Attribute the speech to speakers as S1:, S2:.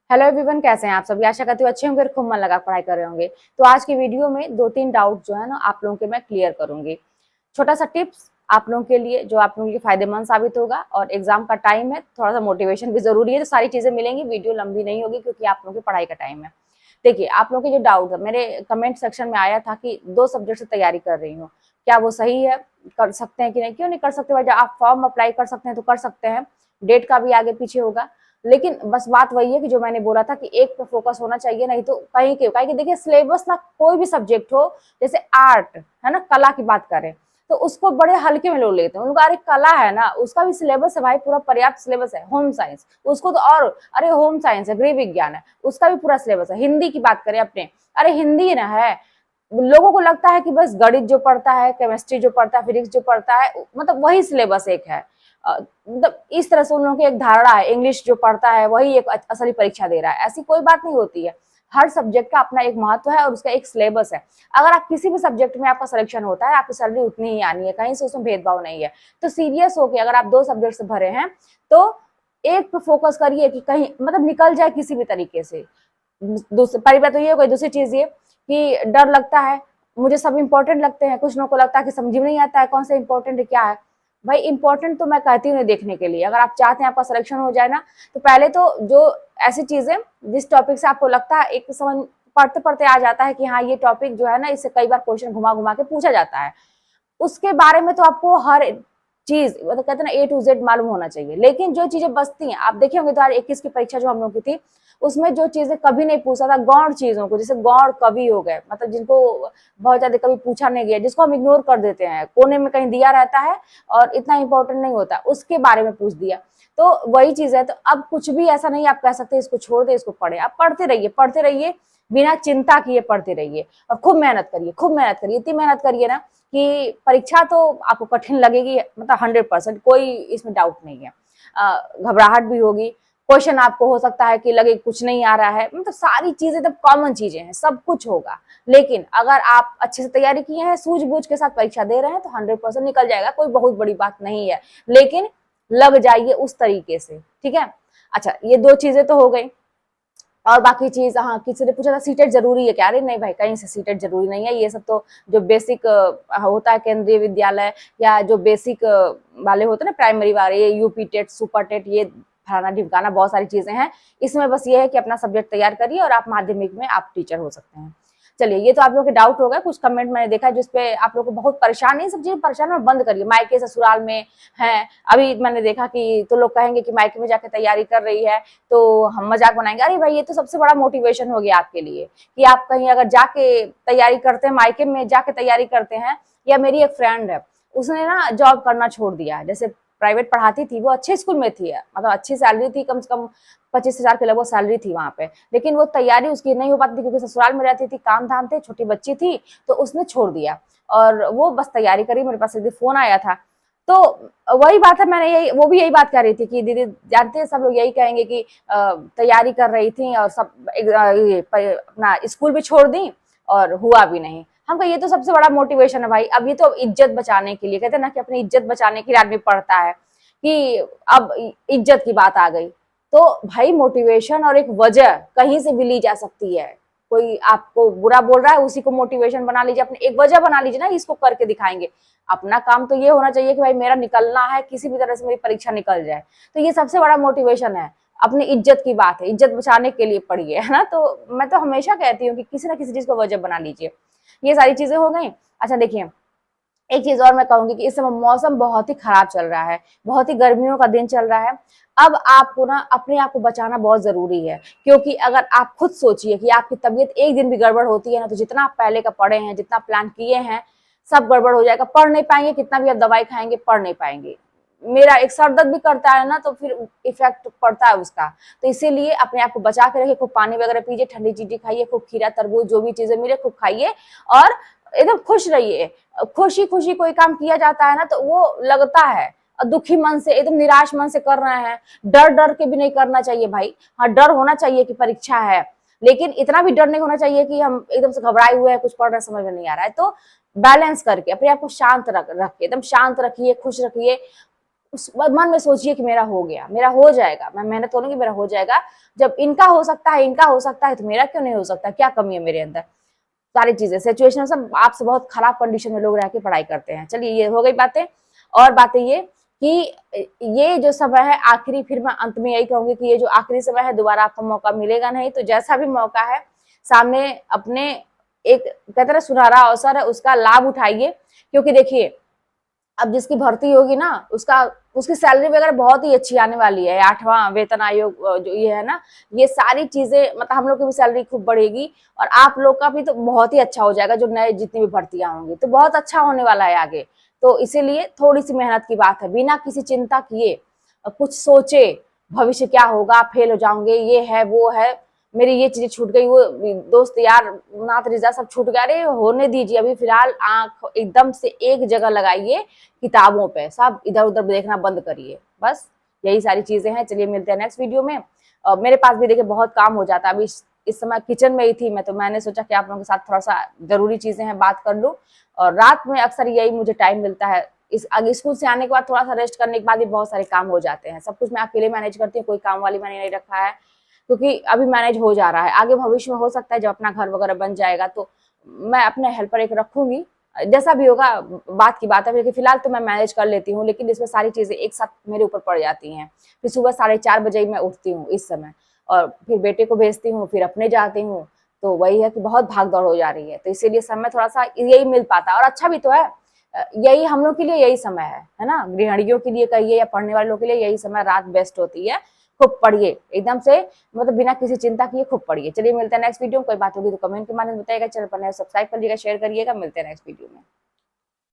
S1: Hello everyone, कैसे हैं आप सभी। आशा करती हूँ अच्छे होंगे और खूब मन लगा पढ़ाई कर रहे होंगे। तो आज की वीडियो में 2-3 डाउट जो है ना आप लोगों के मैं क्लियर करूंगी। छोटा सा टिप्स आप लोगों के लिए जो आप लोगों के फायदेमंद साबित होगा। और एग्जाम का टाइम है, थोड़ा सा मोटिवेशन भी जरूरी है, तो सारी चीजें मिलेंगी। वीडियो लंबी नहीं होगी क्योंकि आप लोगों की पढ़ाई का टाइम है। देखिए, आप लोगों के जो डाउट है, मेरे कमेंट सेक्शन में आया था कि 2 सब्जेक्ट से तैयारी कर रही हूँ, क्या वो सही है, कर सकते हैं कि नहीं। क्यों नहीं कर सकते भाई, जब आप फॉर्म अप्लाई कर सकते हैं तो कर सकते हैं। डेट का भी आगे पीछे होगा, लेकिन बस बात वही है कि जो मैंने बोला था कि एक पे फोकस होना चाहिए, नहीं तो कहीं के कहीं, देखिए सिलेबस ना कोई भी सब्जेक्ट हो, जैसे आर्ट है ना, कला की बात करें तो उसको बड़े हल्के में लोग लेते हैं। उनका अरे कला है ना, उसका भी सिलेबस है भाई, पूरा पर्याप्त सिलेबस है। होम साइंस उसको तो और, अरे होम साइंस है, गृह विज्ञान है, उसका भी पूरा सिलेबस है। हिंदी की बात करें अपने, अरे हिंदी ना है। लोगों को लगता है कि बस गणित जो पढ़ता है, केमिस्ट्री जो पढ़ता है, फिजिक्स जो पढ़ता है, मतलब वही सिलेबस एक है। मतलब इस तरह से उन लोगों की एक धारणा है, इंग्लिश जो पढ़ता है वही एक असली परीक्षा दे रहा है। ऐसी कोई बात नहीं होती है। हर सब्जेक्ट का अपना एक महत्व है और उसका एक सिलेबस है। अगर आप किसी भी सब्जेक्ट में आपका सिलेक्शन होता है, आपकी सैलरी उतनी ही आनी है, कहीं से उसमें भेदभाव नहीं है। तो सीरियस होके अगर आप 2 सब्जेक्ट से भरे हैं तो एक पे फोकस करिए कि कहीं मतलब निकल जाए किसी भी तरीके से। दूसरी पहली बात तो ये हो गई। दूसरी चीज ये कि डर लगता है, मुझे सब इंपॉर्टेंट लगते हैं, कुछ लोगों को लगता है कि समझ में नहीं आता है कौन सा इंपॉर्टेंट है क्या है। भाई इंपॉर्टेंट तो मैं कहती हूँ देखने के लिए, अगर आप चाहते हैं आपका सिलेक्शन हो जाए ना, तो पहले तो जो ऐसी चीजें जिस टॉपिक से आपको लगता है एक समझ पढ़ते पढ़ते आ जाता है कि हाँ ये टॉपिक जो है ना, इससे कई बार क्वेश्चन घुमा घुमा के पूछा जाता है, उसके बारे में तो आपको हर चीज मतलब कहते हैं ना A to Z मालूम होना चाहिए। लेकिन जो चीजें बचती हैं, आप देखे होंगे 2021 की परीक्षा जो हम लोग की थी, उसमें जो चीजें कभी नहीं पूछा था, गौण चीजों को, जैसे गौण कवि हो गए, मतलब जिनको बहुत ज्यादा कभी पूछा नहीं गया, जिसको हम इग्नोर कर देते हैं, कोने में कहीं दिया रहता है और इतना इंपॉर्टेंट नहीं होता, उसके बारे में पूछ दिया। तो वही चीज है। तो अब कुछ भी ऐसा नहीं आप कह सकते इसको छोड़ दे इसको पढ़े, आप पढ़ते रहिए बिना चिंता किए पढ़ते रहिए और खूब मेहनत करिए, खूब मेहनत करिए, इतनी मेहनत करिए ना कि परीक्षा तो आपको कठिन लगेगी, मतलब 100%, कोई इसमें डाउट नहीं है। घबराहट भी होगी, क्वेश्चन आपको हो सकता है कि लगे कुछ नहीं आ रहा है, मतलब सारी चीजें तो कॉमन चीजें हैं, सब कुछ होगा। लेकिन अगर आप अच्छे से तैयारी किए हैं, सूझबूझ के साथ परीक्षा दे रहे हैं, तो 100% निकल जाएगा, कोई बहुत बड़ी बात नहीं है। लेकिन लग जाइए उस तरीके से, ठीक है। अच्छा, ये 2 चीजें तो हो गई। और बाकी चीज, हाँ किसी ने पूछा था सीटेट जरूरी है क्या। अरे नहीं भाई, कहीं से सीटेट जरूरी नहीं है। ये सब तो जो बेसिक होता है केंद्रीय विद्यालय, या जो बेसिक वाले होते हैं ना, प्राइमरी वाले, ये यूपी टेट, सुपर टेट, ये फलाना ढिमकाना बहुत सारी चीजें हैं। इसमें बस ये है कि अपना सब्जेक्ट तैयार करिए और आप माध्यमिक में आप टीचर हो सकते हैं। चलिए, ये तो आप लोगों के डाउट हो गए। कुछ कमेंट मैंने देखा जिसपे आप लोग को बहुत परेशान, नहीं सब चीजें परेशान और बंद करिए। मायके ससुराल में है, अभी मैंने देखा कि तो लोग कहेंगे कि मायके में जाके तैयारी कर रही है तो हम मजाक बनाएंगे। अरे भाई, ये तो सबसे बड़ा मोटिवेशन हो गया आपके लिए कि आप कहीं अगर जाके तैयारी करते हैं, मायके में जाके तैयारी करते हैं। या मेरी एक फ्रेंड है, उसने ना जॉब करना छोड़ दिया, जैसे प्राइवेट पढ़ाती थी, वो अच्छे स्कूल में थी, मतलब अच्छी सैलरी थी, कम से कम 25,000 के लगभग सैलरी थी वहां पे। लेकिन वो तैयारी उसकी नहीं हो पाती थी क्योंकि ससुराल में रहती थी, काम धाम थे, छोटी बच्ची थी, तो उसने छोड़ दिया और वो बस तैयारी करी। मेरे पास एक फोन आया था, तो वही बात है, मैंने यही, वो भी यही बात कह रही थी कि दीदी जानते हैं सब लोग यही कहेंगे कि तैयारी कर रही थी और सब अपना स्कूल भी छोड़ दी और हुआ भी नहीं। हम कहा ये तो सबसे बड़ा मोटिवेशन है भाई। अब ये तो इज्जत बचाने के लिए, कहते हैं ना कि अपनी इज्जत बचाने के लिए आदमी पढ़ता है, कि अब इज्जत की बात आ गई। तो भाई मोटिवेशन और एक वजह कहीं से भी ली जा सकती है। कोई आपको बुरा बोल रहा है, उसी को मोटिवेशन बना लीजिए, अपनी एक वजह बना लीजिए ना, इसको करके दिखाएंगे। अपना काम तो ये होना चाहिए कि भाई मेरा निकलना है, किसी भी तरह से मेरी परीक्षा निकल जाए। तो ये सबसे बड़ा मोटिवेशन है। अपनी इज्जत की बात है, इज्जत बचाने के लिए पढ़िए, है ना। तो मैं तो हमेशा कहती हूँ कि किसी ना किसी चीज को वजह बना लीजिए। ये सारी चीजें हो गई। अच्छा देखिए, एक चीज और मैं कहूंगी कि इस समय मौसम बहुत ही खराब चल रहा है, बहुत ही गर्मियों का दिन चल रहा है। अब आपको ना अपने आप को बचाना बहुत जरूरी है, क्योंकि अगर आप खुद सोचिए कि आपकी तबीयत एक दिन भी गड़बड़ होती है ना, तो जितना आप पहले का पढ़े हैं, जितना प्लान किए हैं, सब गड़बड़ हो जाएगा। पढ़ नहीं पाएंगे, कितना भी आप दवाई खाएंगे पढ़ नहीं पाएंगे। मेरा एक सर दर्द भी करता है ना, तो फिर इफेक्ट पड़ता है उसका। तो इसीलिए अपने आप को बचा के रखिए, खूब पानी वगैरह पीजिए, ठंडी चीजें खाइए, खूब खीरा तरबूज जो भी चीजें मिले खूब खाइए और एकदम खुश रहिए। खुशी खुशी कोई काम किया जाता है ना, तो वो लगता है। दुखी मन से, एकदम निराश मन से कर रहे हैं, डर डर के भी नहीं करना चाहिए भाई। हाँ डर होना चाहिए कि परीक्षा है, लेकिन इतना भी डर नहीं होना चाहिए कि हम एकदम से घबराए हुए हैं, कुछ पढ़ रहे समझ में नहीं आ रहा है। तो बैलेंस करके अपने आप को शांत रख के एकदम शांत रखिए, खुश रखिए। उस मन में सोचिए कि मेरा हो गया, मेरा हो जाएगा, मैं मेहनत करूंगी, मेरा हो जाएगा। जब इनका हो सकता है, इनका हो सकता है, तो मेरा क्यों नहीं हो सकता? क्या कमी है मेरे अंदर? सारी चीजें सिचुएशन सब आपसे बहुत खराब कंडीशन में लोग रह के पढ़ाई करते हैं। चलिए ये हो गई बातें। और बातें ये कि ये जो समय है आखिरी, फिर मैं अंत में यही कहूंगी कि ये जो आखिरी समय है दोबारा आपको मौका मिलेगा नहीं। तो जैसा भी मौका है सामने अपने, एक कहते हैं सुनहरा अवसर है, उसका लाभ उठाइए। क्योंकि देखिए अब जिसकी भर्ती होगी ना, उसका उसकी सैलरी वगैरह बहुत ही अच्छी आने वाली है। 8वां वेतन आयोग जो ये है ना, ये सारी चीजें मतलब हम लोग की भी सैलरी खूब बढ़ेगी और आप लोग का भी तो बहुत ही अच्छा हो जाएगा। जो नए जितनी भी भर्तियां होंगी तो बहुत अच्छा होने वाला है आगे। तो इसीलिए थोड़ी सी मेहनत की बात है, बिना किसी चिंता किए कुछ सोचे भविष्य क्या होगा, फेल हो जाऊंगे, ये है वो है, मेरी ये चीजें छूट गई, वो दोस्त यार नात रिजा सब छूट गया, अरे होने दीजिए। अभी फिलहाल आंख एकदम से एक जगह लगाइए किताबों पे, सब इधर उधर देखना बंद करिए। बस यही सारी चीजें हैं। चलिए मिलते हैं नेक्स्ट वीडियो में। मेरे पास भी देखिए बहुत काम हो जाता है। अभी इस समय किचन में ही थी मैं, तो मैंने सोचा कि आप लोगों के साथ थोड़ा सा जरूरी चीजें हैं बात कर लूं। और रात में अक्सर यही मुझे टाइम मिलता है। इस आगे स्कूल से आने के बाद थोड़ा सा रेस्ट करने के बाद भी बहुत सारे काम हो जाते हैं। सब कुछ मैं अकेले मैनेज करती हूँ, कोई काम वाली मैंने नहीं रखा है, क्योंकि अभी मैनेज हो जा रहा है। आगे भविष्य में हो सकता है जब अपना घर वगैरह बन जाएगा तो मैं अपने हेल्पर एक रखूंगी, जैसा भी होगा बात की बात है। लेकिन फिलहाल तो मैं मैनेज कर लेती हूँ, लेकिन इसमें सारी चीजें एक साथ मेरे ऊपर पड़ जाती हैं। फिर सुबह 4:30 बजे ही मैं उठती हूँ इस समय, और फिर बेटे को भेजती हूँ, फिर अपने जाती हूँ। तो वही है कि बहुत भाग दौड़ हो जा रही है, तो इसीलिए समय थोड़ा सा यही मिल पाता है। और अच्छा भी तो है, यही हम लोग के लिए यही समय है ना, गृहिणियों के लिए कहिए या पढ़ने वाले लोग के लिए यही समय रात बेस्ट होती है। खूब पढ़िए एकदम से, मतलब बिना किसी चिंता किए खूब पढ़िए। चलिए मिलते हैं नेक्स्ट वीडियो में। कोई बात होगी तो कमेंट के माध्यम में बताइएगा। चैनल पर नए सब्सक्राइब करिएगा, शेयर करिएगा। मिलते हैं नेक्स्ट वीडियो में।